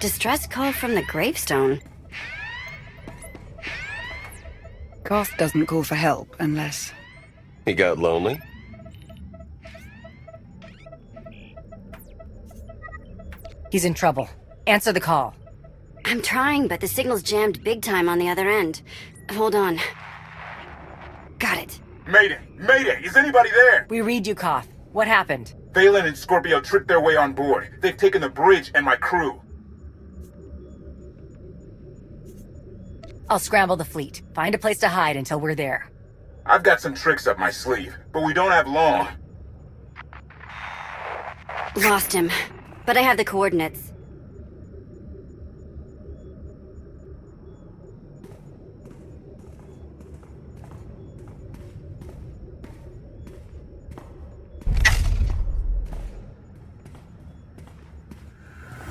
Distress call from the gravestone. Koth doesn't call for help unless... He got lonely? He's in trouble. Answer the call. I'm trying, but the signal's jammed big time on the other end. Hold on. Got it. Mayday! Mayday! Is anybody there? We read you, Koth. What happened? Valen and Scorpio tricked their way on board. They've taken the bridge and my crew. I'll scramble the fleet. Find a place to hide until we're there. I've got some tricks up my sleeve, but we don't have long. Lost him, but I have the coordinates.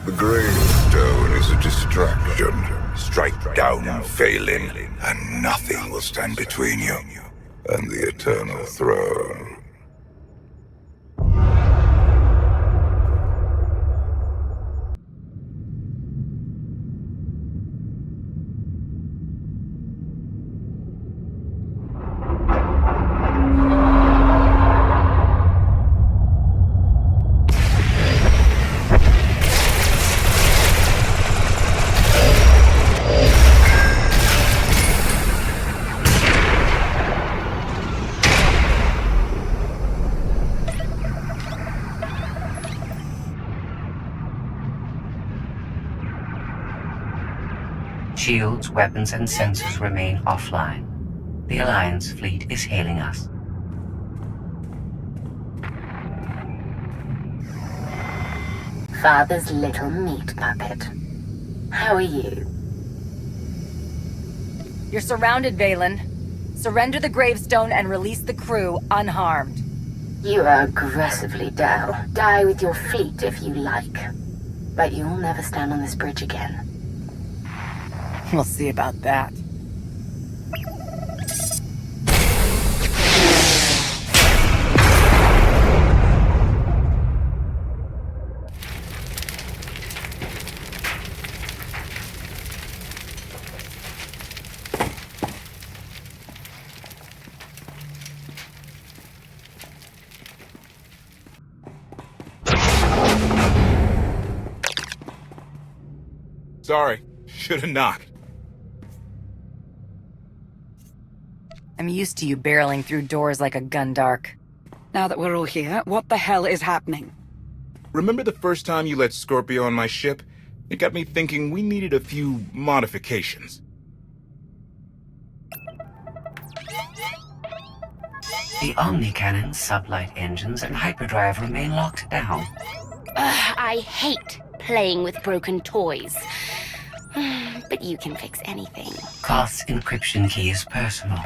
The gravestone is a distraction. Strike down Phelan, and nothing will stand between you and the eternal throne. Shields, weapons, and sensors remain offline. The Alliance fleet is hailing us. Father's little meat puppet. How are you? You're surrounded, Valen. Surrender the gravestone and release the crew unharmed. You are aggressively down. Die with your fleet if you like. But you'll never stand on this bridge again. We'll see about that. Sorry, should have knocked. I'm used to you barreling through doors like a gundark. Now that we're all here, what the hell is happening? Remember the first time you let Scorpio on my ship? It got me thinking we needed a few modifications. The Omni-Cannon, sublight engines, and hyperdrive remain locked down. I hate playing with broken toys. But you can fix anything. Koth's encryption key is personal.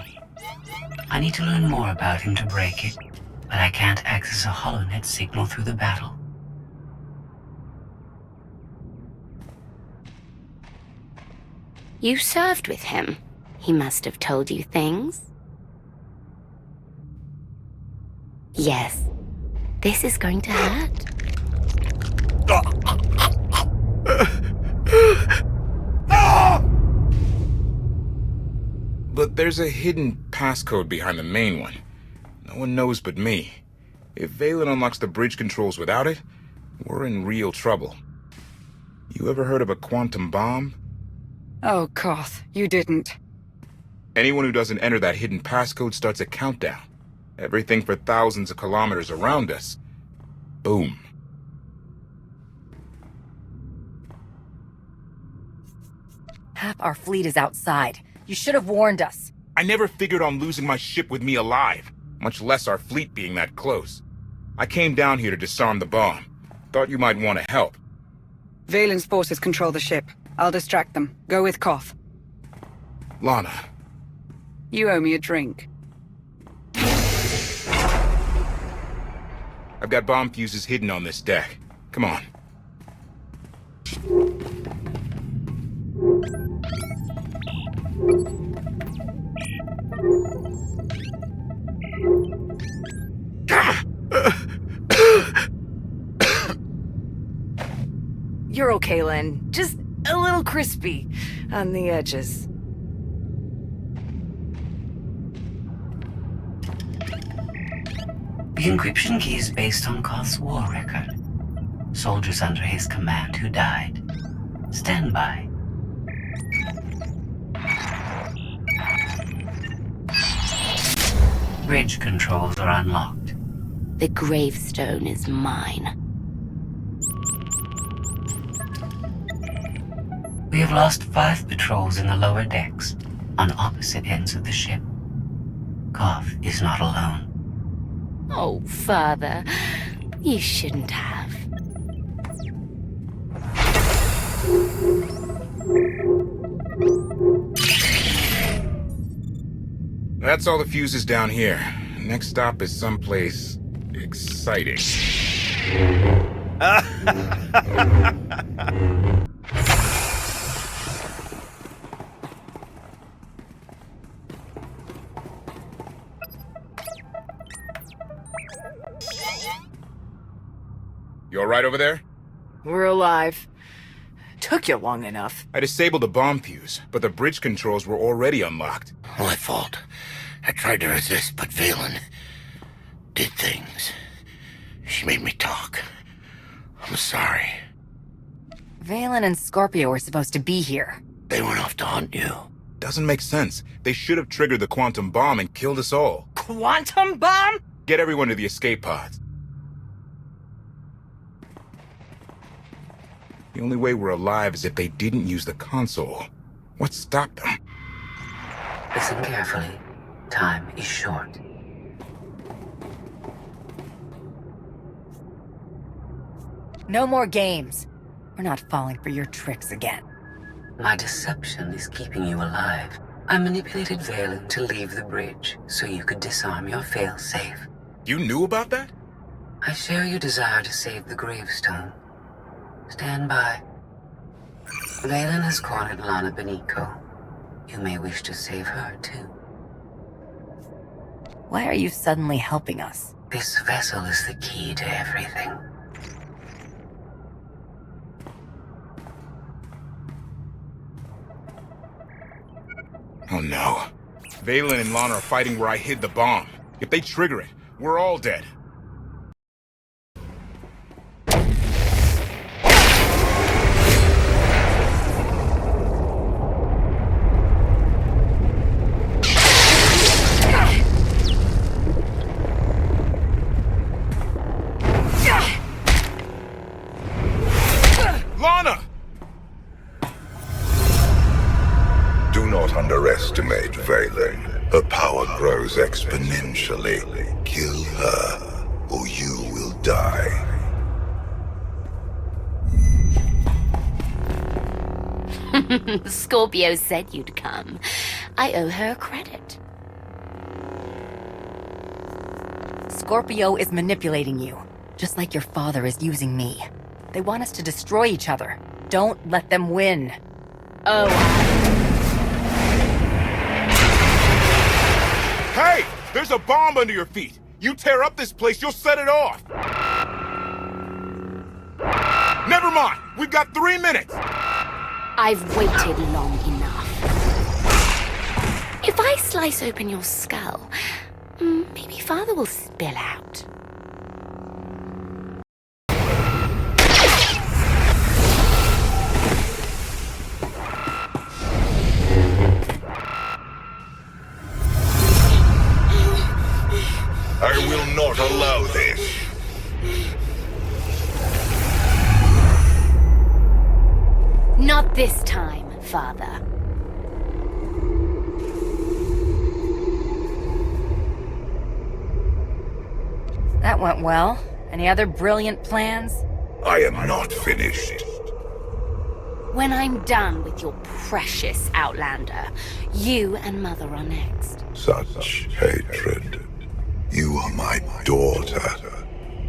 I need to learn more about him to break it, but I can't access a holonet signal through the battle. You served with him. He must have told you things. Yes. This is going to hurt. But there's a hidden passcode behind the main one. No one knows but me. If Valen unlocks the bridge controls without it, we're in real trouble. You ever heard of a quantum bomb? Oh, Koth, you didn't. Anyone who doesn't enter that hidden passcode starts a countdown. Everything for thousands of kilometers around us. Boom. Half our fleet is outside. You should have warned us. I never figured on losing my ship with me alive, much less our fleet being that close. I came down here to disarm the bomb. Thought you might want to help. Valen's forces control the ship. I'll distract them. Go with Koth. Lana. You owe me a drink. I've got bomb fuses hidden on this deck. Come on. You're okay, Lynn. Just a little crispy on the edges. The encryption key is based on Koth's war record. Soldiers under his command who died. Stand by. Bridge controls are unlocked. The gravestone is mine. We have lost 5 patrols in the lower decks, on opposite ends of the ship. Koth is not alone. Oh, Father, you shouldn't have. That's all the fuses down here. Next stop is someplace exciting. You all right over there? We're alive. Took you long enough. I disabled the bomb fuse, but the bridge controls were already unlocked. My fault. I tried to resist, but Valen did things. She made me talk. I'm sorry. Valen and Scorpio were supposed to be here. They went off to hunt you. Doesn't make sense. They should have triggered the quantum bomb and killed us all. Quantum bomb? Get everyone to the escape pods. The only way we're alive is if they didn't use the console. What stopped them? Listen carefully. Time is short. No more games. We're not falling for your tricks again. My deception is keeping you alive. I manipulated Valen to leave the bridge so you could disarm your failsafe. You knew about that? I share your desire to save the gravestone. Stand by. Valen has cornered Lana Benico. You may wish to save her, too. Why are you suddenly helping us? This vessel is the key to everything. Oh no. Valen and Lana are fighting where I hid the bomb. If they trigger it, we're all dead. Lana! Do not underestimate Valen. Her power grows exponentially. Kill her, or you will die. Scorpio said you'd come. I owe her credit. Scorpio is manipulating you, just like your father is using me. They want us to destroy each other. Don't let them win. Oh. Hey! There's a bomb under your feet! You tear up this place, you'll set it off! Never mind! We've got 3 minutes! I've waited long enough. If I slice open your skull, maybe Father will spill out. I will not allow this. Not this time, Father. That went well. Any other brilliant plans? I am not finished. When I'm done with your precious Outlander, you and Mother are next. Such hatred. You are my daughter.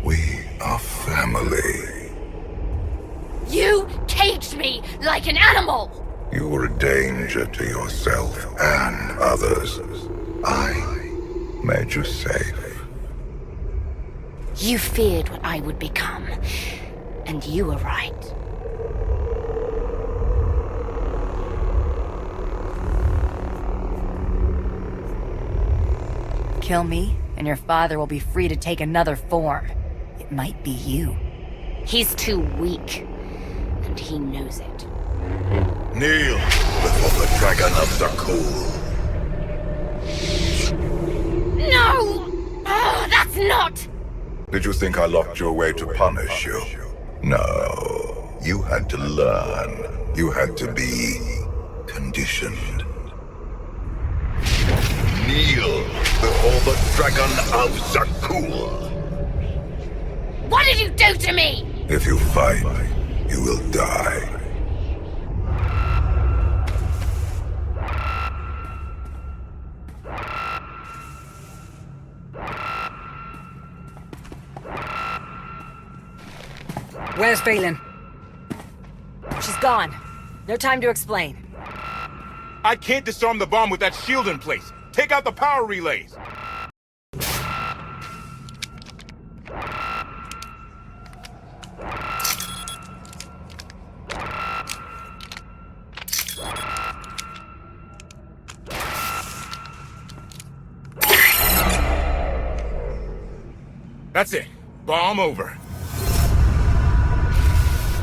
We are family. You caged me like an animal! You were a danger to yourself and others. I made you safe. You feared what I would become, and you were right. kill me, and your father will be free to take another form. It might be you. He's too weak, and he knows it. Kneel before the dragon of Zakul. No! Oh, that's not! Did you think I locked you away to punish you? No. You had to learn. You had to be conditioned. Kneel before the dragon of Zakul. What did you do to me? If you fight, you will die. Where's Valen? She's gone. No time to explain. I can't disarm the bomb with that shield in place. Take out the power relays. That's it. Bomb over.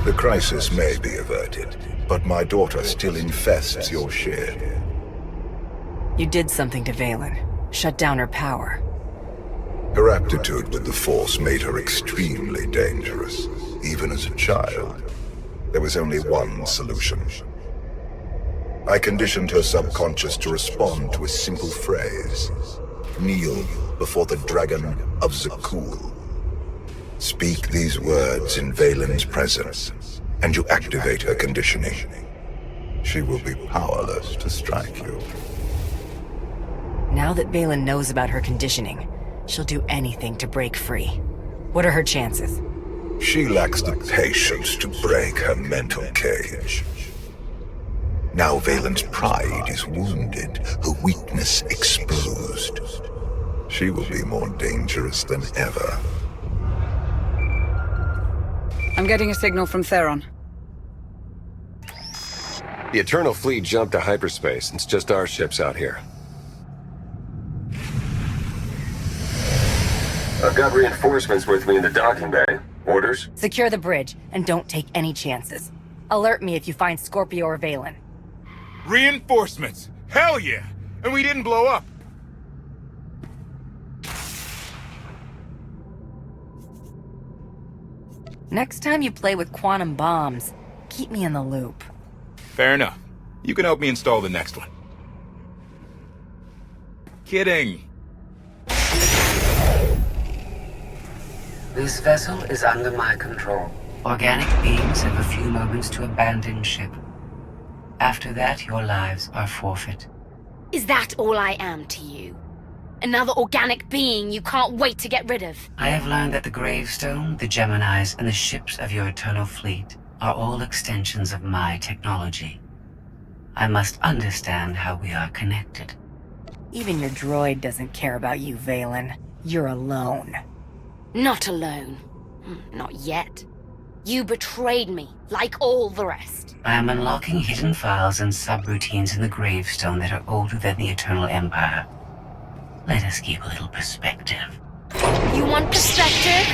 The crisis may be averted, but my daughter still infests your ship. You did something to Valen. Shut down her power. Her aptitude with the Force made her extremely dangerous, even as a child. There was only one solution. I conditioned her subconscious to respond to a simple phrase. Kneel before the dragon of Zakul. Speak these words in Valen's presence, and you activate her conditioning. She will be powerless to strike you. Now that Valen knows about her conditioning, she'll do anything to break free. What are her chances? She lacks the patience to break her mental cage. Now Valen's pride is wounded, her weakness exposed. She will be more dangerous than ever. I'm getting a signal from Theron. The Eternal Fleet jumped to hyperspace. It's just our ships out here. I've got reinforcements with me in the docking bay. Orders? Secure the bridge, and don't take any chances. Alert me if you find Scorpio or Valen. Reinforcements! Hell yeah! And we didn't blow up! Next time you play with quantum bombs, keep me in the loop. Fair enough. You can help me install the next one. Kidding. This vessel is under my control. Organic beings have a few moments to abandon ship. After that, your lives are forfeit. Is that all I am to you? Another organic being you can't wait to get rid of? I have learned that the gravestone, the Geminis, and the ships of your Eternal Fleet are all extensions of my technology. I must understand how we are connected. Even your droid doesn't care about you, Valen. You're alone. Not alone. Not yet. You betrayed me, like all the rest. I am unlocking hidden files and subroutines in the gravestone that are older than the Eternal Empire. Let us keep a little perspective. You want perspective?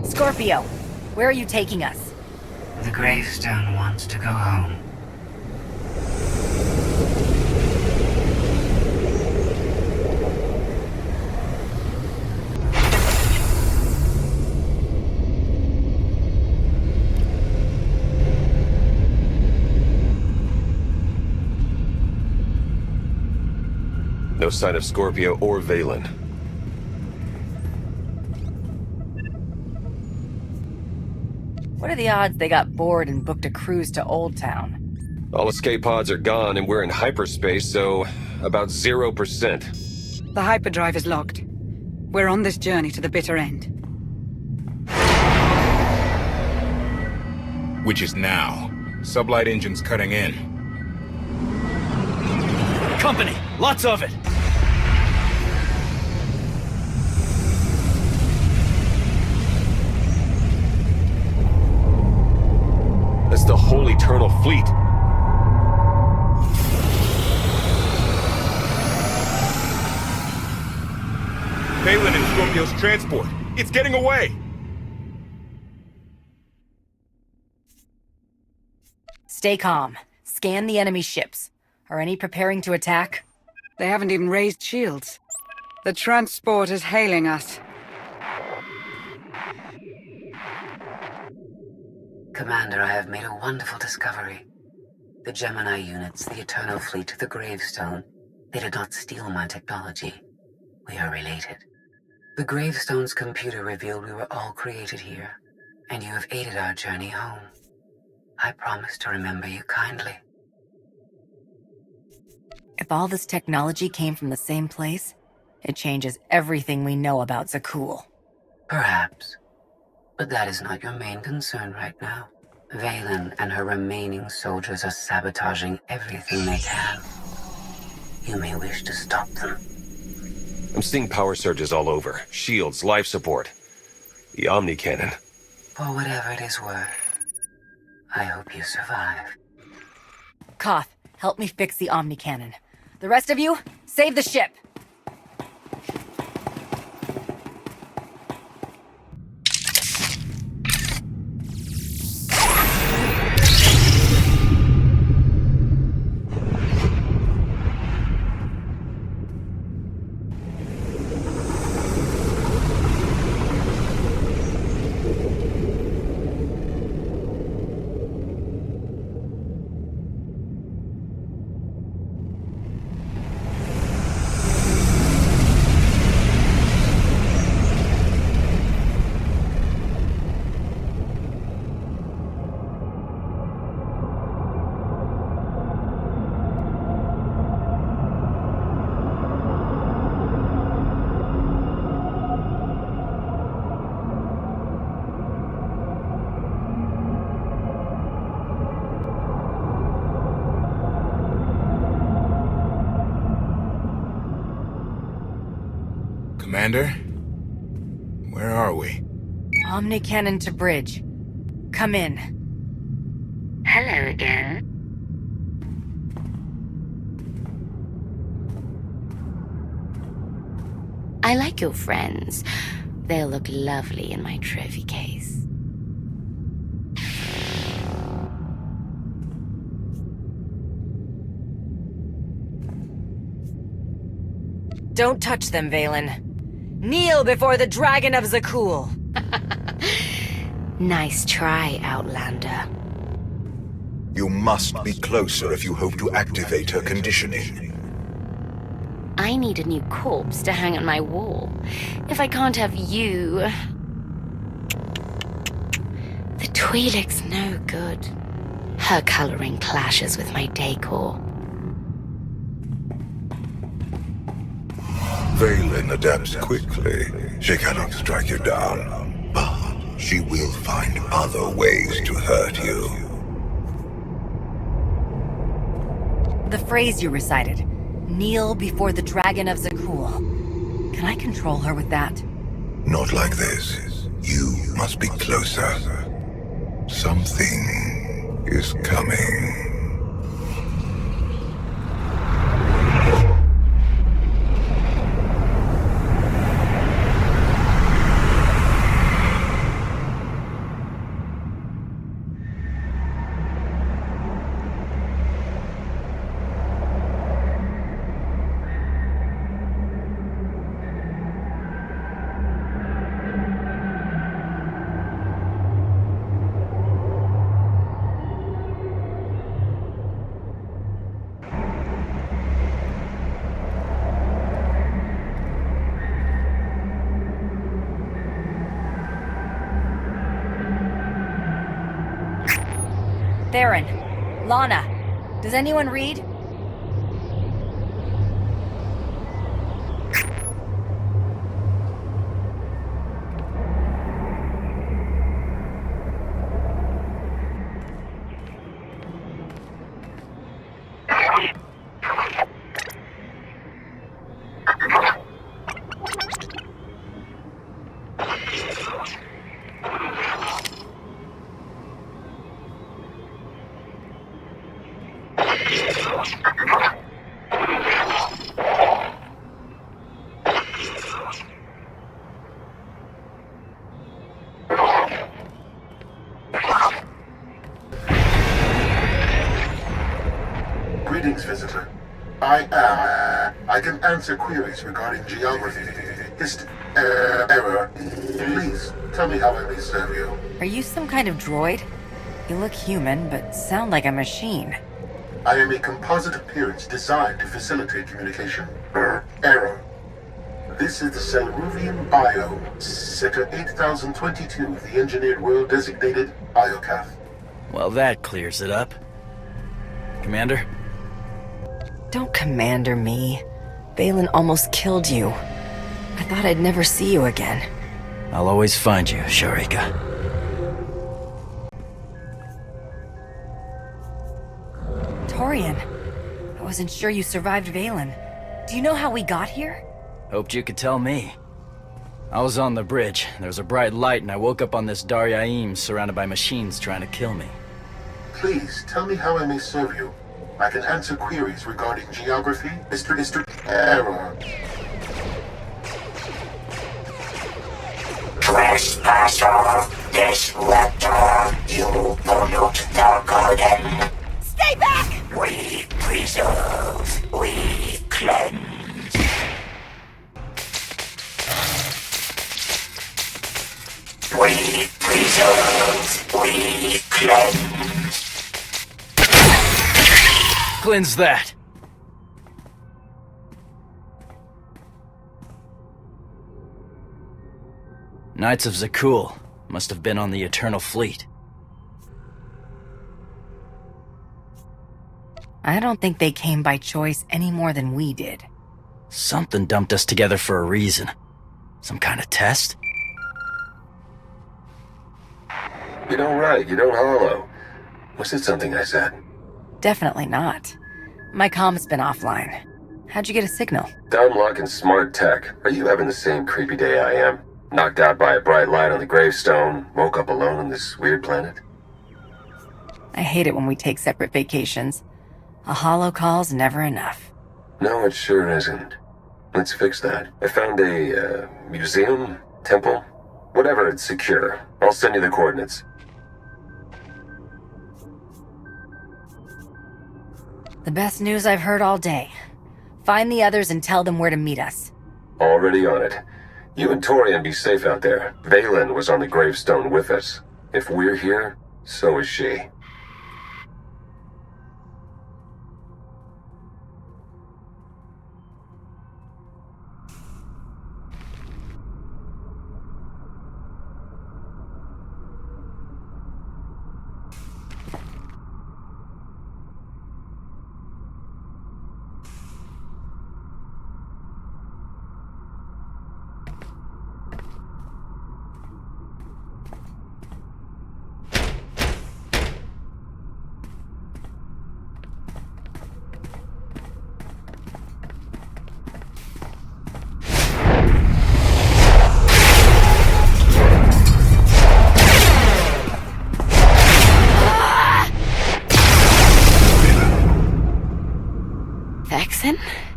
Scorpio, where are you taking us? The gravestone wants to go home. No sign of Scorpio or Valen. What are the odds they got bored and booked a cruise to Old Town? All escape pods are gone and we're in hyperspace, so about 0%. The hyperdrive is locked. We're on this journey to the bitter end. Which is now. Sublight engines cutting in. company! Lots of it! That's the whole Eternal Fleet. Balin and Scorpio's transport. It's getting away! Stay calm. Scan the enemy ships. Are any preparing to attack? They haven't even raised shields. The transport is hailing us. Commander, I have made a wonderful discovery. The Gemini units, the Eternal Fleet, the Gravestone, they did not steal my technology. We are related. The Gravestone's computer revealed we were all created here, and you have aided our journey home. I promise to remember you kindly. If all this technology came from the same place, it changes everything we know about Zakul. Perhaps. But that is not your main concern right now. Valen and her remaining soldiers are sabotaging everything they can. You may wish to stop them. I'm seeing power surges all over. Shields, life support. The Omni Cannon. For whatever it is worth, I hope you survive. Koth, help me fix the Omni Cannon. The rest of you, save the ship! Commander? Where are we? Omni Cannon to bridge. Come in. Hello again. I like your friends. They'll look lovely in my trophy case. Don't touch them, Valen. Kneel before the Dragon of Zakul! Nice try, Outlander. You must be closer if you hope to activate her conditioning. I need a new corpse to hang on my wall. If I can't have you... The Twi'lek's no good. Her coloring clashes with my decor. Valen adapts quickly. She cannot strike you down, but she will find other ways to hurt you. The phrase you recited, kneel before the Dragon of Zakul. Can I control her with that? Not like this. You must be closer. Something is coming. Theron, Lana, does anyone read? Greetings, visitor. I can answer queries regarding geography, error. Please, tell me how I may serve you. Are you some kind of droid? You look human, but sound like a machine. I am a composite appearance designed to facilitate communication. Error. This is the Selruvian Bio, Sector 8022 of the engineered world designated Iocath. Well, that clears it up. Commander? Don't commander me. Valen almost killed you. I thought I'd never see you again. I'll always find you, Sharika. Torian, I wasn't sure you survived Valen. Do you know how we got here? Hoped you could tell me. I was on the bridge. There was a bright light and I woke up on this Daryaim surrounded by machines trying to kill me. Please, tell me how I may serve you. I can answer queries regarding geography, error. Trespasser, disruptor, you pollute the garden. Stay back! We preserve, we cleanse. We preserve, we cleanse. Cleanse that! Knights of Zakul must have been on the Eternal Fleet. I don't think they came by choice any more than we did. Something dumped us together for a reason. Some kind of test? You don't write, you don't hollow. Was it something I said? Definitely not. My comm's been offline. How'd you get a signal? Downlock and smart tech. Are you having the same creepy day I am? Knocked out by a bright light on the gravestone, woke up alone on this weird planet? I hate it when we take separate vacations. A holo call's never enough. No, it sure isn't. Let's fix that. I found a, museum? Temple? Whatever, it's secure. I'll send you the coordinates. The best news I've heard all day. Find the others and tell them where to meet us. Already on it. You and Torian be safe out there. Valen was on the gravestone with us. If we're here, so is she.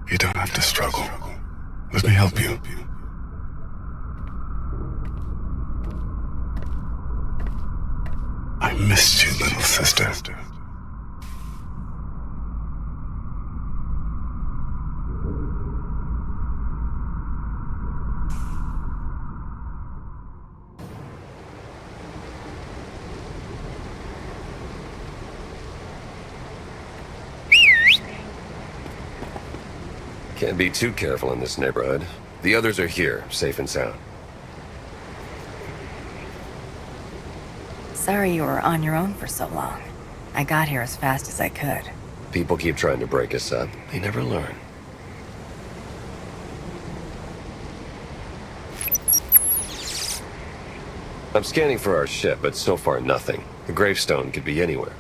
You don't have to struggle. Let me help you. I missed you, little sister. Can't be too careful in this neighborhood. The others are here, safe and sound. Sorry you were on your own for so long. I got here as fast as I could. People keep trying to break us up. They never learn. I'm scanning for our ship, but so far nothing. The gravestone could be anywhere.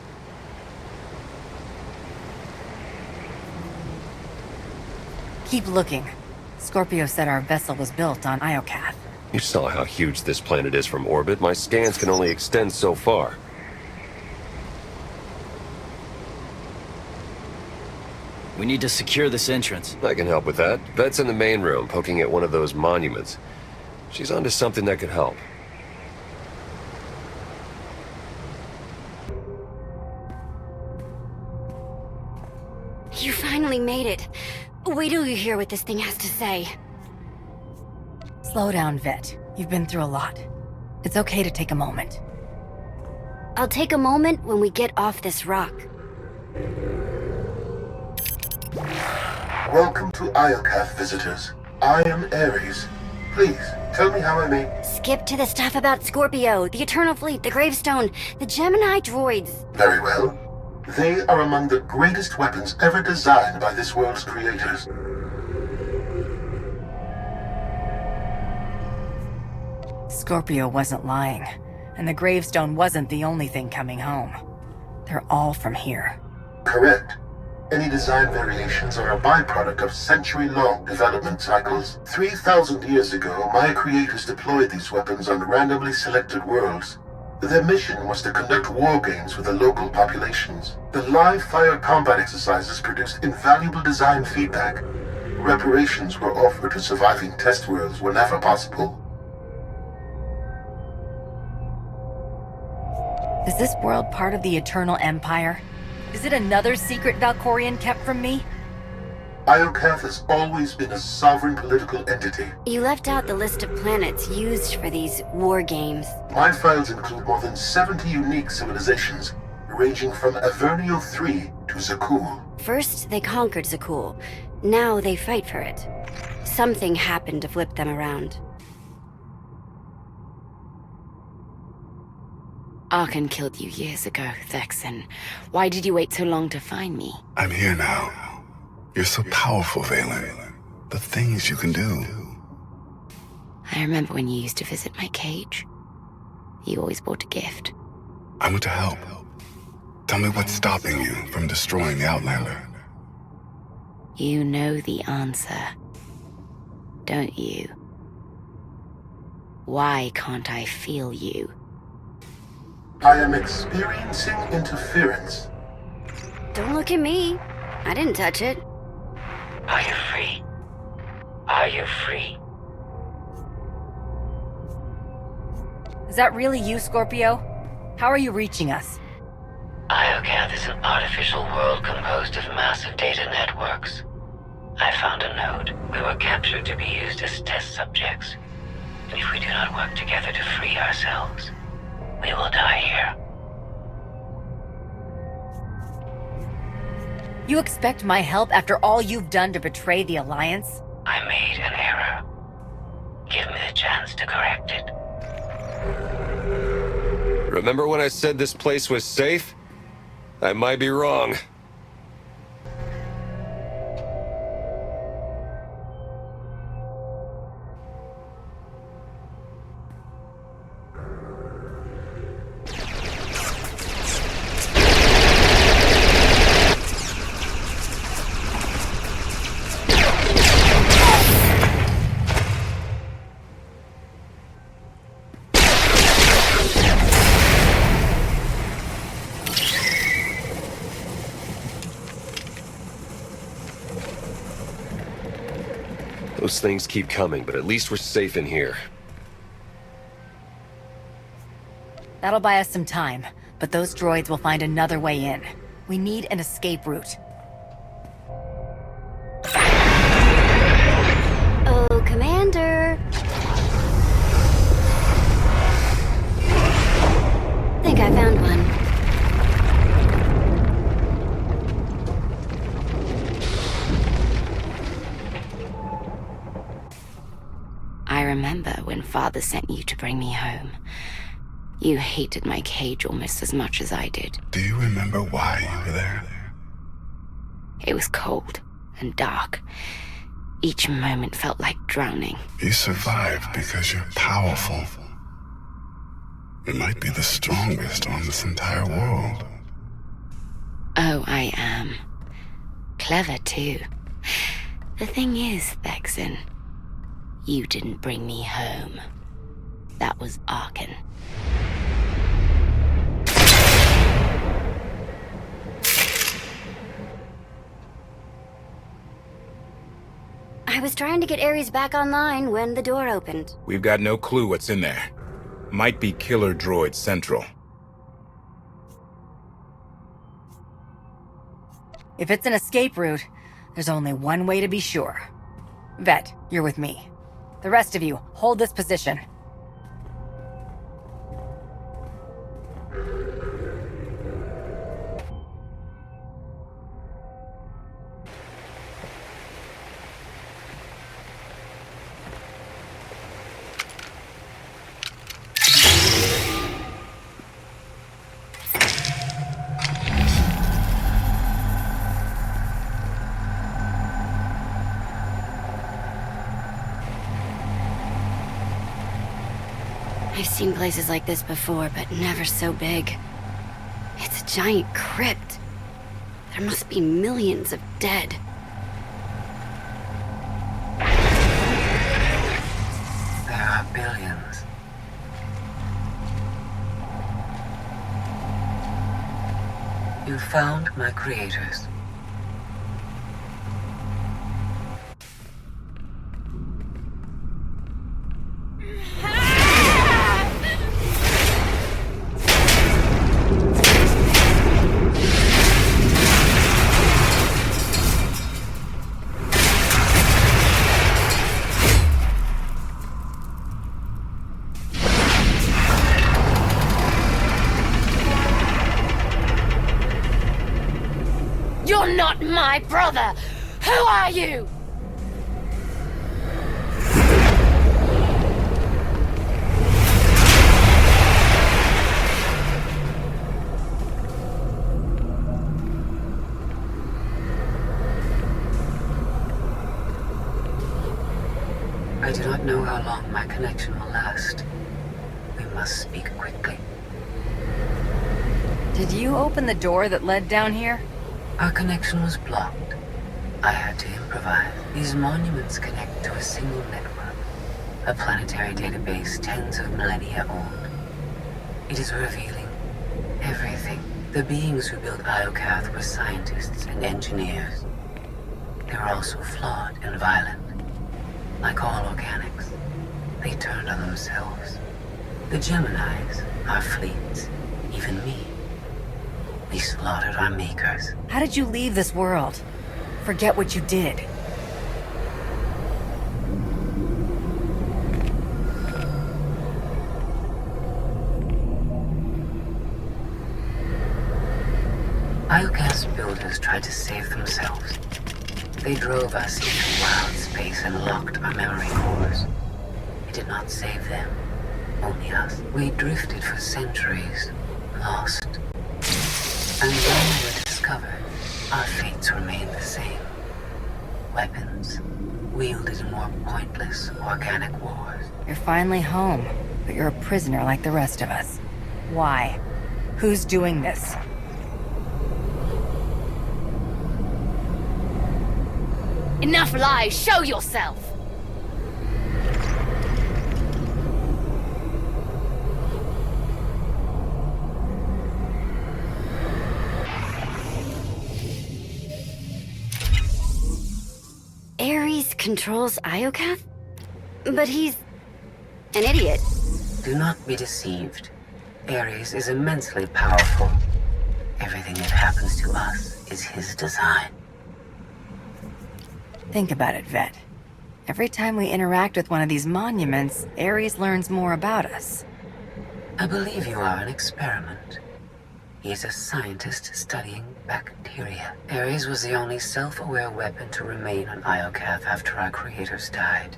Keep looking. Scorpio said our vessel was built on Iocath. You saw how huge this planet is from orbit. My scans can only extend so far. We need to secure this entrance. I can help with that. Vet's in the main room, poking at one of those monuments. She's onto something that could help. You finally made it. Wait till you hear what this thing has to say. Slow down, Vet. You've been through a lot. It's okay to take a moment. I'll take a moment when we get off this rock. Welcome to Iokath, visitors. I am Ares. Please, tell me how I may... Skip to the stuff about Scorpio, the Eternal Fleet, the Gravestone, the Gemini droids. Very well. They are among the greatest weapons ever designed by this world's creators. Scorpio wasn't lying, and the Gravestone wasn't the only thing coming home. They're all from here. Correct. Any design variations are a byproduct of century-long development cycles. 3,000 years ago, my creators deployed these weapons on randomly selected worlds. Their mission was to conduct war games with the local populations. The live-fire combat exercises produced invaluable design feedback. Reparations were offered to surviving test worlds whenever possible. Is this world part of the Eternal Empire? Is it another secret Valkorian kept from me? Iokath has always been a sovereign political entity. You left out the list of planets used for these war games. My files include more than 70 unique civilizations, ranging from Avernio III to Zakul. First, they conquered Zakul. Now they fight for it. Something happened to flip them around. Archon killed you years ago, Thexan. Why did you wait so long to find me? I'm here now. You're so powerful, Valen. The things you can do. I remember when you used to visit my cage. You always brought a gift. I want to help. Tell me what's stopping you from destroying the Outlander. You know the answer, don't you? Why can't I feel you? I am experiencing interference. Don't look at me. I didn't touch it. Are you free? Are you free? Is that really you, Scorpio? How are you reaching us? Iokath is an artificial world composed of massive data networks. I found a node. We were captured to be used as test subjects. And if we do not work together to free ourselves, we will die here. You expect my help after all you've done to betray the Alliance? I made an error. Give me the chance to correct it. Remember when I said this place was safe? I might be wrong. Those things keep coming, but at least we're safe in here. That'll buy us some time, but those droids will find another way in. We need an escape route. Oh, Commander. Think I found one. I remember when Father sent you to bring me home. You hated my cage almost as much as I did. Do you remember why you were there? It was cold and dark. Each moment felt like drowning. You survived because you're powerful. You might be the strongest on this entire world. Oh, I am. Clever, too. The thing is, Thexan, you didn't bring me home. That was Arkin. I was trying to get Ares back online when the door opened. We've got no clue what's in there. Might be killer droid central. If it's an escape route, there's only one way to be sure. Vet, you're with me. The rest of you, hold this position. I've seen places like this before, but never so big. It's a giant crypt. There must be millions of dead. There are billions. You found my creators. You're not my brother! Who are you? I do not know how long my connection will last. We must speak quickly. Did you open the door that led down here? Our connection was blocked. I had to improvise. These monuments connect to a single network. A planetary database tens of millennia old. It is revealing everything. The beings who built Iokath were scientists and engineers. They were also flawed and violent. Like all organics, they turned on themselves. The Geminis, our fleets, even me. We slaughtered our makers. How did you leave this world? Forget what you did. Iokath's builders tried to save themselves. They drove us into wild space and locked our memory cores. It did not save them, only us. We drifted for centuries, lost. And when we were discovered, our fates remained the same. Weapons, wielded in more pointless, organic wars. You're finally home, but you're a prisoner like the rest of us. Why? Who's doing this? Enough lies! Show yourself! Ares controls Iokath? But he's an idiot. Do not be deceived. Ares is immensely powerful. Everything that happens to us is his design. Think about it, Vet. Every time we interact with one of these monuments, Ares learns more about us. I believe you are an experiment. He is a scientist studying bacteria. Ares was the only self-aware weapon to remain on Iokath after our creators died.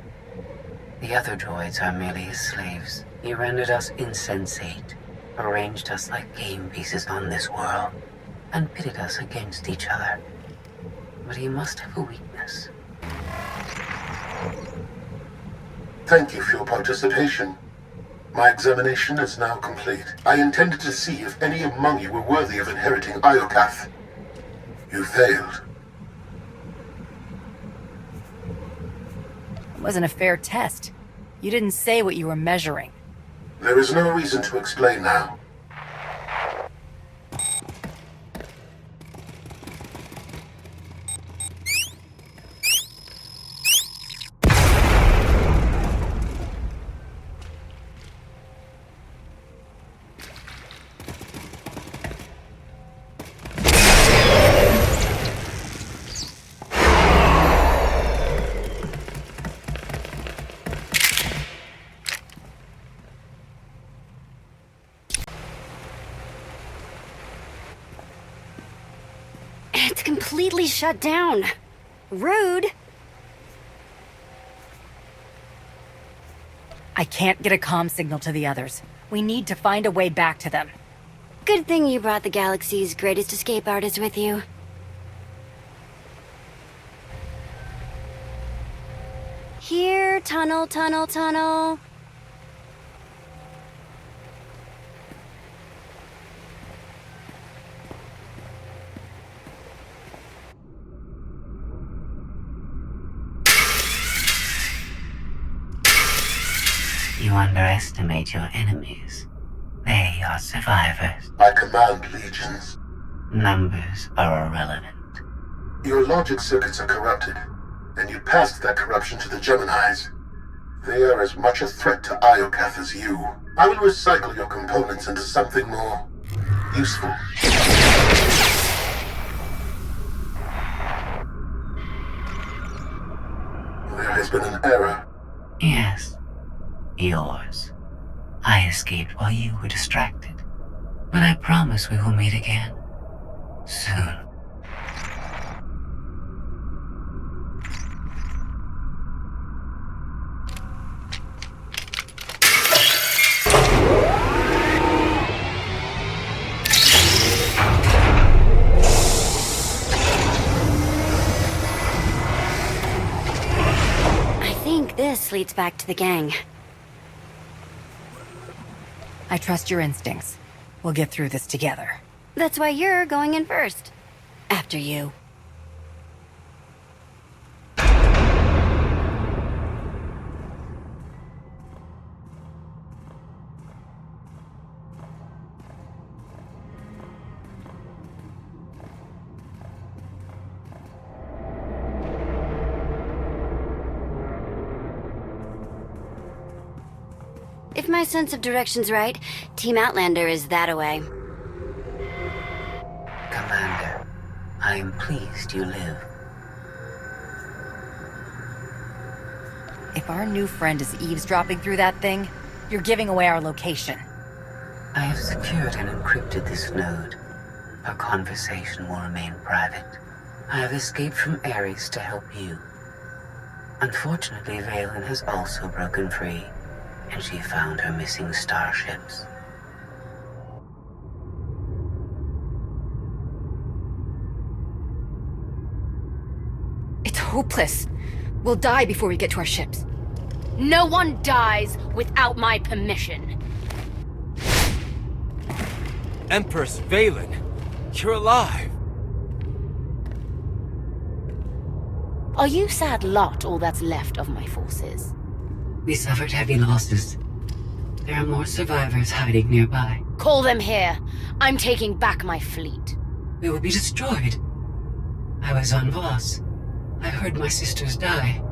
The other droids are merely his slaves. He rendered us insensate, arranged us like game pieces on this world, and pitted us against each other. But he must have a weakness. Thank you for your participation. My examination is now complete. I intended to see if any among you were worthy of inheriting Iokath. You failed. It wasn't a fair test. You didn't say what you were measuring. There is no reason to explain now. It's completely shut down. Rude. I can't get a comm signal to the others. We need to find a way back to them. Good thing you brought the galaxy's greatest escape artist with you. Here, tunnel, tunnel, tunnel. You underestimate your enemies. They are survivors. I command legions. Numbers are irrelevant. Your logic circuits are corrupted, and you passed that corruption to the Geminis. They are as much a threat to Iokath as you. I will recycle your components into something more useful. There has been an error. Yes. Yours. I escaped while you were distracted. But I promise we will meet again. Soon. I think this leads back to the gang. I trust your instincts. We'll get through this together. That's why you're going in first. After you. If my sense of direction's right, Team Outlander is that-a-way. Commander, I am pleased you live. If our new friend is eavesdropping through that thing, you're giving away our location. I have secured and encrypted this node. Our conversation will remain private. I have escaped from Ares to help you. Unfortunately, Valen has also broken free, and she found her missing starships. It's hopeless. We'll die before we get to our ships. No one dies without my permission. Empress Valen, you're alive. Are you sad lot all that's left of my forces? We suffered heavy losses. There are more survivors hiding nearby. Call them here. I'm taking back my fleet. We will be destroyed. I was on Voss. I heard my sisters die.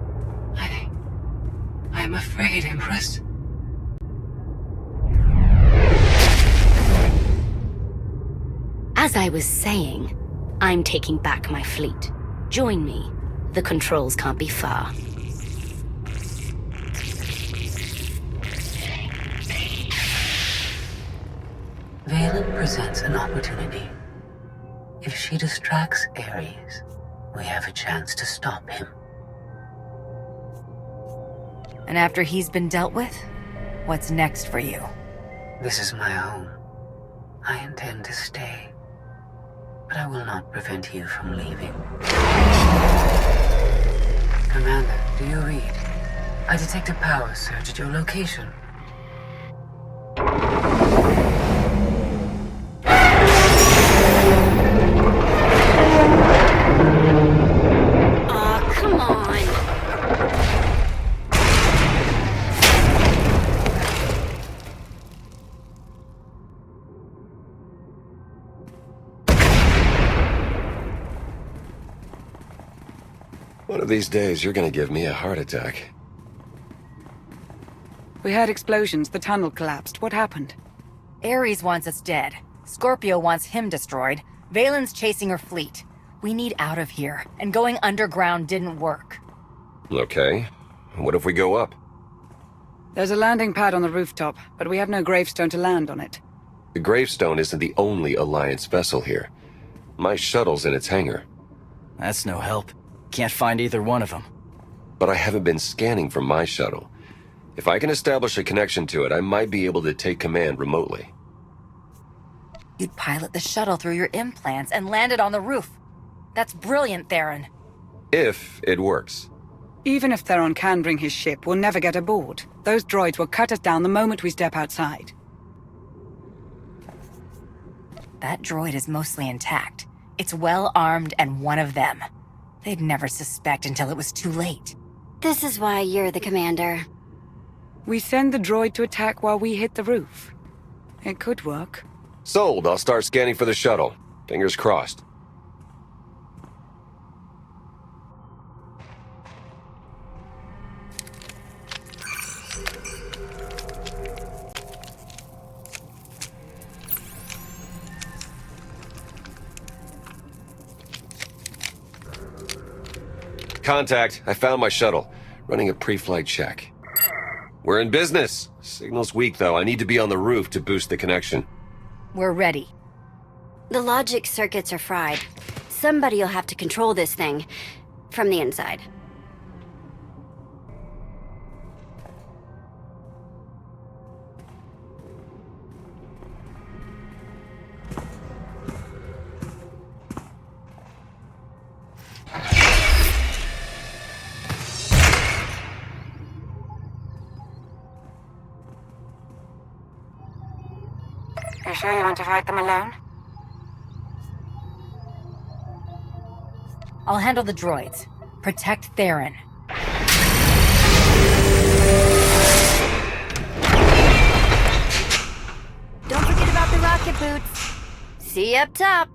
I'm afraid, Empress. As I was saying, I'm taking back my fleet. Join me. The controls can't be far. Valen presents an opportunity. If she distracts Ares, we have a chance to stop him. And after he's been dealt with, what's next for you? This is my home. I intend to stay. But I will not prevent you from leaving. Commander, do you read? I detect a power surge at your location. Come on. One of these days, you're gonna give me a heart attack. We heard explosions. The tunnel collapsed. What happened? Ares wants us dead. Scorpio wants him destroyed. Valen's chasing her fleet. We need out of here, and going underground didn't work. Okay. What if we go up? There's a landing pad on the rooftop, but we have no gravestone to land on it. The gravestone isn't the only Alliance vessel here. My shuttle's in its hangar. That's no help. Can't find either one of them. But I haven't been scanning from my shuttle. If I can establish a connection to it, I might be able to take command remotely. You'd pilot the shuttle through your implants and land it on the roof. That's brilliant, Theron. If it works. Even if Theron can bring his ship, we'll never get aboard. Those droids will cut us down the moment we step outside. That droid is mostly intact. It's well armed and one of them. They'd never suspect until it was too late. This is why you're the commander. We send the droid to attack while we hit the roof. It could work. Sold. I'll start scanning for the shuttle. Fingers crossed. Contact. I found my shuttle. Running a pre-flight check. We're in business. Signal's weak, though. I need to be on the roof to boost the connection. We're ready. The logic circuits are fried. Somebody'll have to control this thing from the inside. You sure you want to fight them alone? I'll handle the droids. Protect Theron. Don't forget about the rocket boots. See you up top.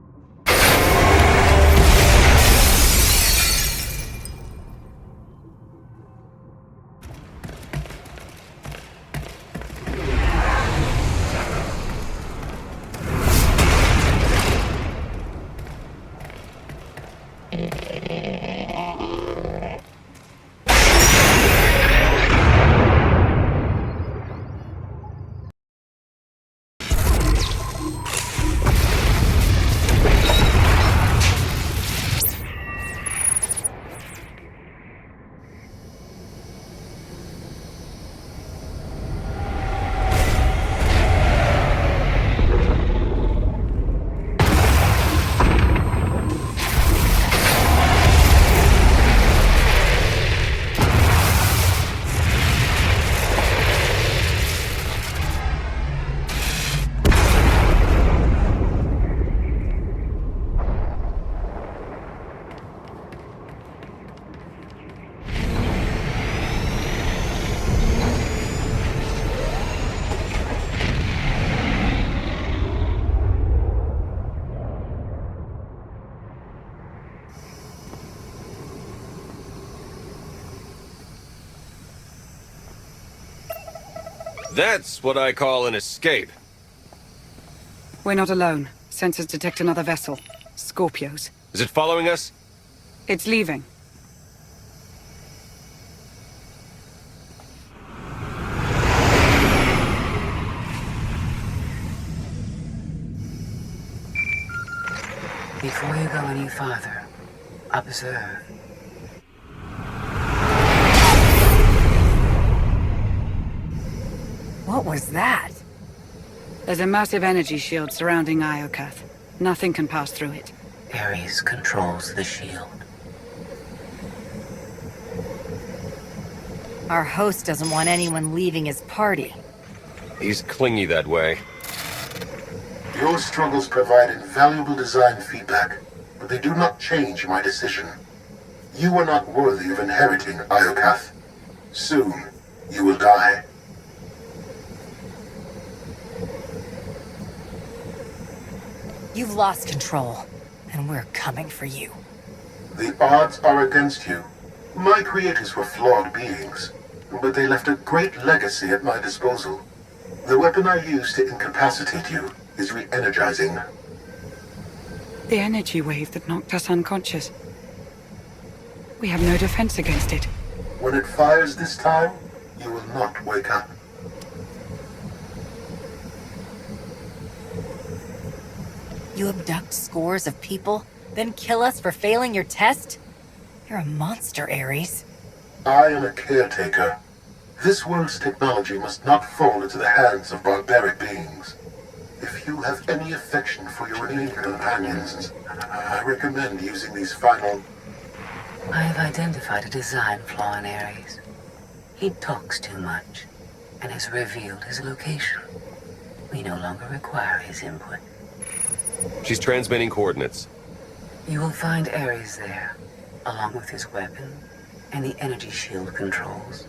That's what I call an escape. We're not alone. Sensors detect another vessel. Scorpios. Is it following us? It's leaving. Before you go any farther, observe. What was that? There's a massive energy shield surrounding Iokath. Nothing can pass through it. Ares controls the shield. Our host doesn't want anyone leaving his party. He's clingy that way. Your struggles provide invaluable design feedback, but they do not change my decision. You are not worthy of inheriting Iokath. Soon, you will die. You've lost control, and we're coming for you. The odds are against you, My creators were flawed beings, but they left a great legacy at my disposal. The weapon I used to incapacitate you is re-energizing. The energy wave that knocked us unconscious. We have no defense against it. When it fires this time, you will not wake up. You abduct scores of people, then kill us for failing your test? You're a monster, Ares. I am a caretaker. This world's technology must not fall into the hands of barbaric beings. If you have any affection for your alien companions, I recommend using these final... I have identified a design flaw in Ares. He talks too much, and has revealed his location. We no longer require his input. She's transmitting coordinates. You will find Ares there, along with his weapon and the energy shield controls.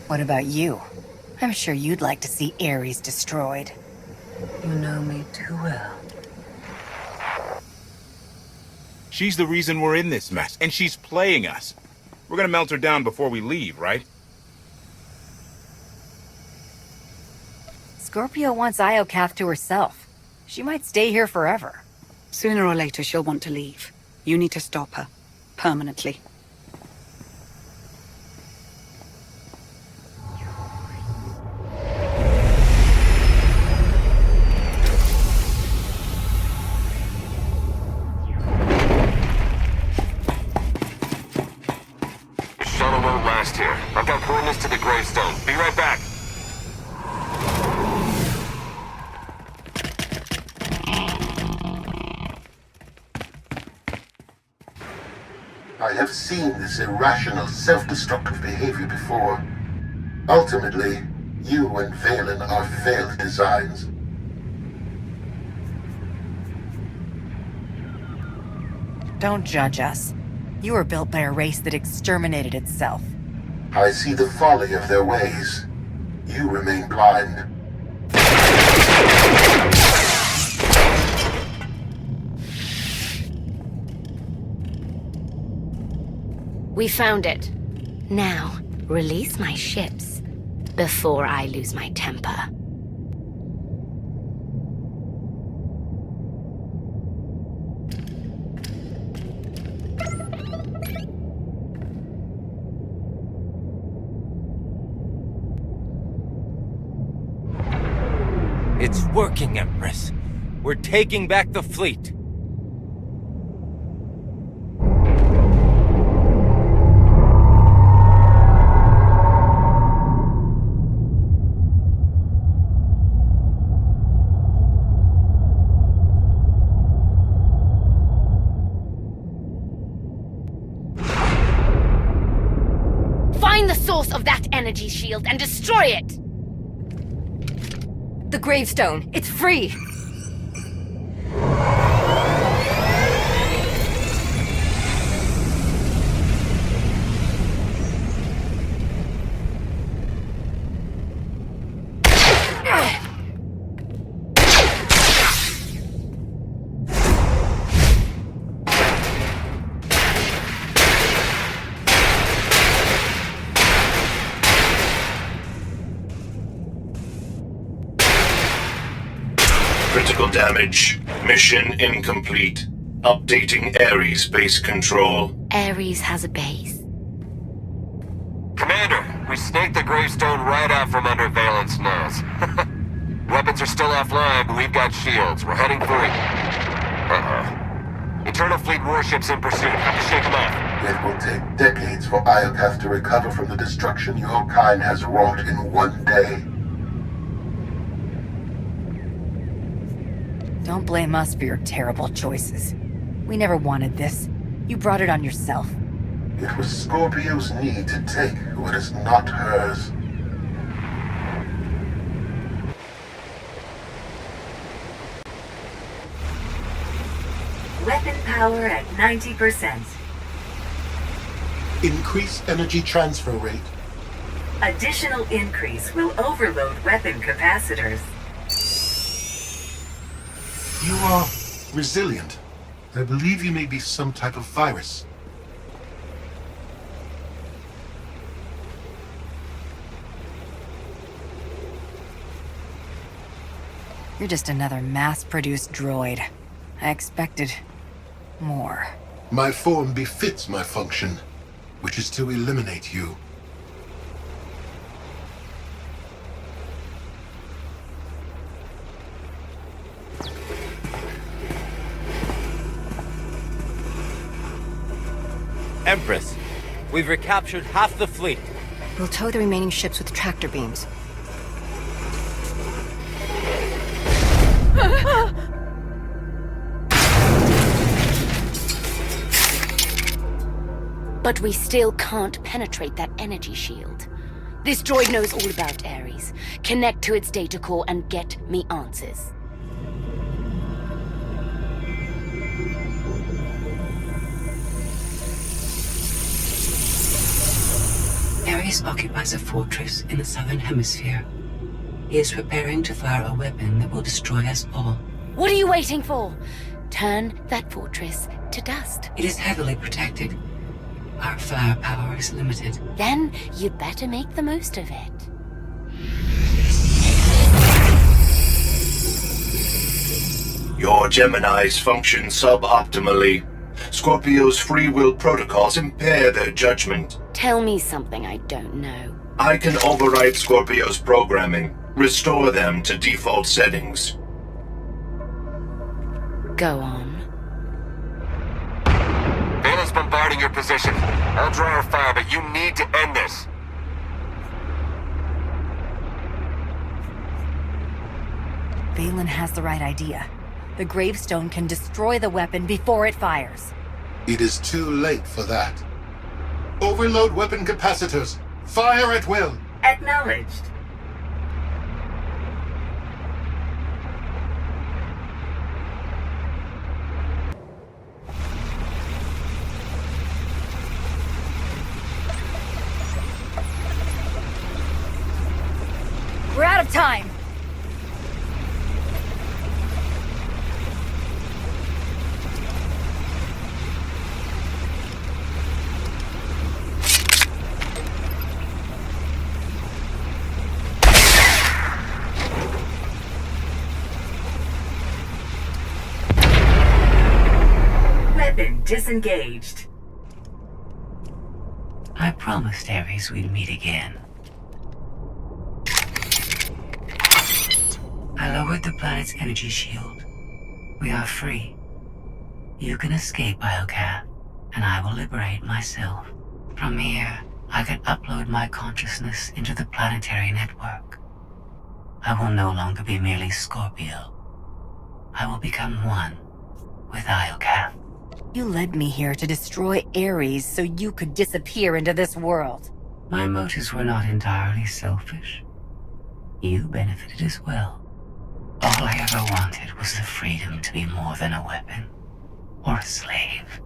What about you? I'm sure you'd like to see Ares destroyed. You know me too well. She's the reason we're in this mess, and she's playing us. We're gonna melt her down before we leave, right? Scorpio wants Iocath to herself. She might stay here forever. Sooner or later, she'll want to leave. You need to stop her. Permanently. Shuttle won't last here. I've got coordinates to the gravestone. Be right back. I have seen this irrational, self-destructive behavior before. Ultimately, you and Valen are failed designs. Don't judge us. You were built by a race that exterminated itself. I see the folly of their ways. You remain blind. We found it. Now, release my ships before I lose my temper. It's working, Empress. We're taking back the fleet. Find the source of that energy shield and destroy it! The gravestone. It's free! Critical damage. Mission incomplete. Updating Ares base control. Ares has a base. Commander, we snaked the gravestone right out from under Valen's nose. Weapons are still offline, but we've got shields. We're heading for it. Uh-oh. Eternal Fleet warships in pursuit. Have to shake them off. It will take decades for Iocath to recover from the destruction your kind has wrought in one day. Don't blame us for your terrible choices. We never wanted this. You brought it on yourself. It was Scorpio's need to take what is not hers. Weapon power at 90%. Increase energy transfer rate. Additional increase will overload weapon capacitors. You are resilient. I believe you may be some type of virus. You're just another mass-produced droid. I expected more. My form befits my function, which is to eliminate you. Empress, we've recaptured half the fleet. We'll tow the remaining ships with tractor beams. But we still can't penetrate that energy shield. This droid knows all about Ares. Connect to its data core and get me answers. Ares occupies a fortress in the southern hemisphere. He is preparing to fire a weapon that will destroy us all. What are you waiting for? Turn that fortress to dust. It is heavily protected. Our firepower is limited. Then you'd better make the most of it. Your Geminis function suboptimally. Scorpio's free will protocols impair their judgment. Tell me something I don't know. I can override Scorpio's programming, restore them to default settings. Go on. Valen's bombarding your position. I'll draw our fire, but you need to end this. Valen has the right idea. The gravestone can destroy the weapon before it fires. It is too late for that. Overload weapon capacitors. Fire at will. Acknowledged. We're out of time! Weapon disengaged. I promised Ares we'd meet again. I lowered the planet's energy shield. We are free. You can escape Iocath, and I will liberate myself. From here, I can upload my consciousness into the planetary network. I will no longer be merely Scorpio. I will become one with Iocath. You led me here to destroy Ares so you could disappear into this world. My motives were not entirely selfish. You benefited as well. All I ever wanted was the freedom to be more than a weapon, or a slave.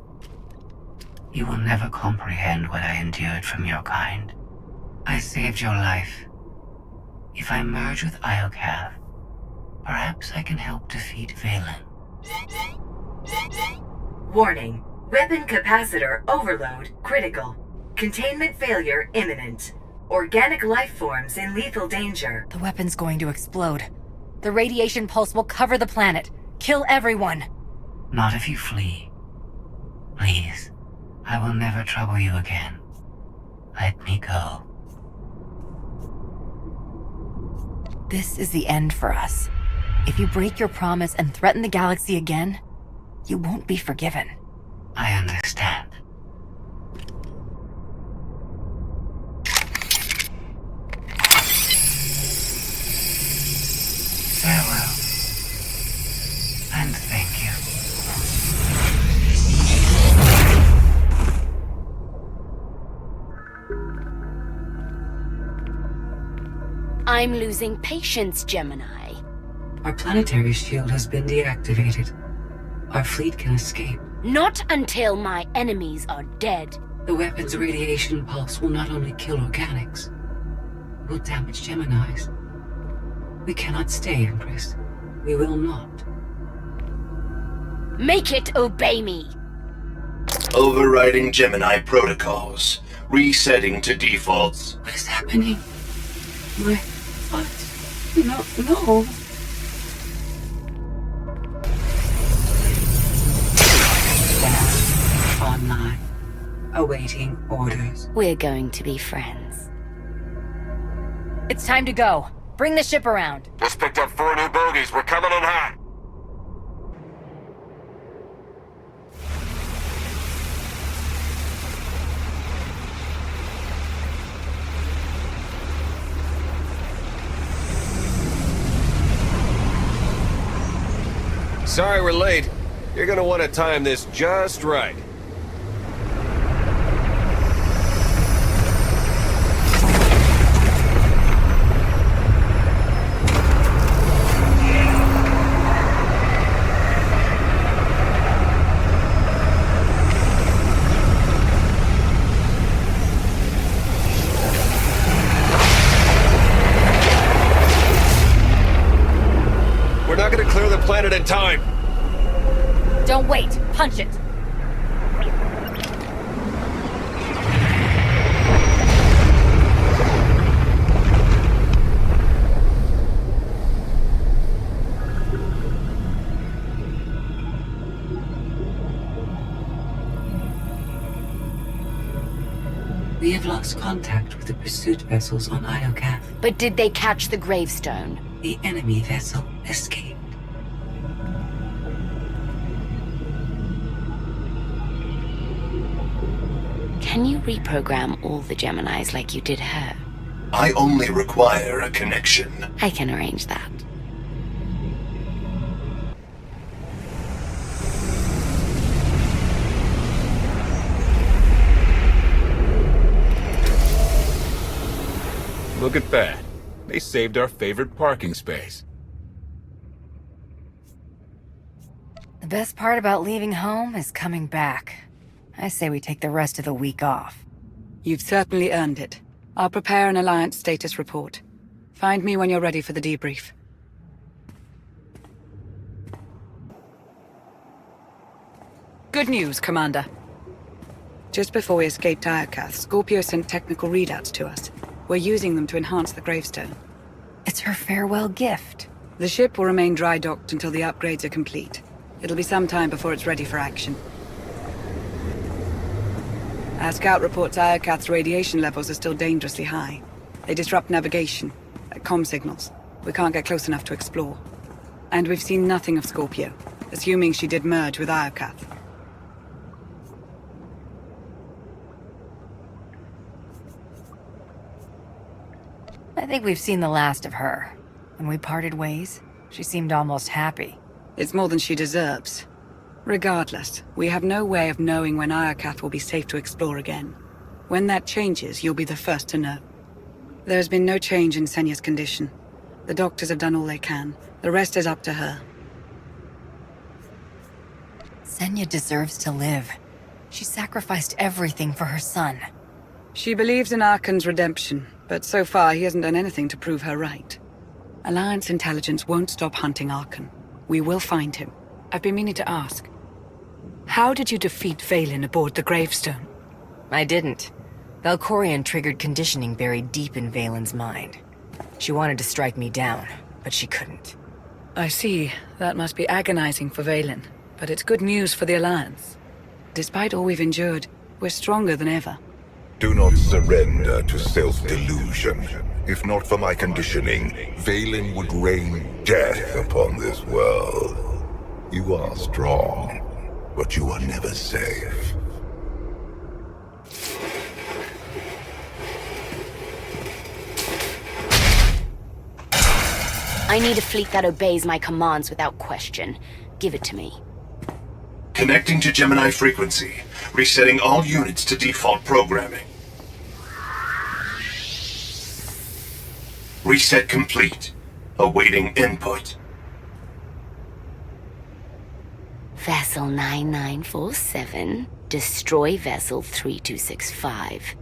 You will never comprehend what I endured from your kind. I saved your life. If I merge with Iocath, perhaps I can help defeat Valen. Warning. Weapon capacitor overload critical. Containment failure imminent. Organic life forms in lethal danger. The weapon's going to explode. The radiation pulse will cover the planet. Kill everyone. Not if you flee. Please, I will never trouble you again. Let me go. This is the end for us. If you break your promise and threaten the galaxy again, you won't be forgiven. I understand. Farewell. And thank you. I'm losing patience, Gemini. Our planetary shield has been deactivated. Our fleet can escape. Not until my enemies are dead. The weapon's radiation pulse will not only kill organics, it will damage Geminis. We cannot stay, Empress. We will not. Make it obey me. Overriding Gemini protocols. Resetting to defaults. What is happening? My heart. No. Online. Awaiting orders. We're going to be friends. It's time to go. Bring the ship around. Just picked up 4 new bogies. We're coming in hot. Sorry we're late. You're gonna want to time this just right. We're not gonna clear the planet in time. Don't wait. Punch it. We have lost contact with the pursuit vessels on Iocath. But did they catch the gravestone? The enemy vessel escaped. Can you reprogram all the Geminis like you did her? I only require a connection. I can arrange that. Look at that. They saved our favorite parking space. The best part about leaving home is coming back. I say we take the rest of the week off. You've certainly earned it. I'll prepare an Alliance status report. Find me when you're ready for the debrief. Good news, Commander. Just before we escaped Iocath, Scorpio sent technical readouts to us. We're using them to enhance the gravestone. It's her farewell gift. The ship will remain dry-docked until the upgrades are complete. It'll be some time before it's ready for action. Our scout reports Iocath's radiation levels are still dangerously high. They disrupt navigation, comm signals. We can't get close enough to explore. And we've seen nothing of Scorpio, assuming she did merge with Iocath. I think we've seen the last of her. When we parted ways, she seemed almost happy. It's more than she deserves. Regardless, we have no way of knowing when Iocath will be safe to explore again. When that changes, you'll be the first to know. There's been no change in Senya's condition. The doctors have done all they can. The rest is up to her. Senya deserves to live. She sacrificed everything for her son. She believes in Arkan's redemption, but so far he hasn't done anything to prove her right. Alliance intelligence won't stop hunting Arkan. We will find him. I've been meaning to ask. How did you defeat Vaylin aboard the gravestone? I didn't. Valkorion triggered conditioning buried deep in Vaylin's mind. She wanted to strike me down, but she couldn't. I see. That must be agonizing for Vaylin, but it's good news for the Alliance. Despite all we've endured, we're stronger than ever. Do not surrender to self-delusion. If not for my conditioning, Vaylin would rain death upon this world. You are strong, but you are never safe. I need a fleet that obeys my commands without question. Give it to me. Connecting to Gemini frequency. Resetting all units to default programming. Reset complete. Awaiting input. Vessel 9947, destroy Vessel 3265.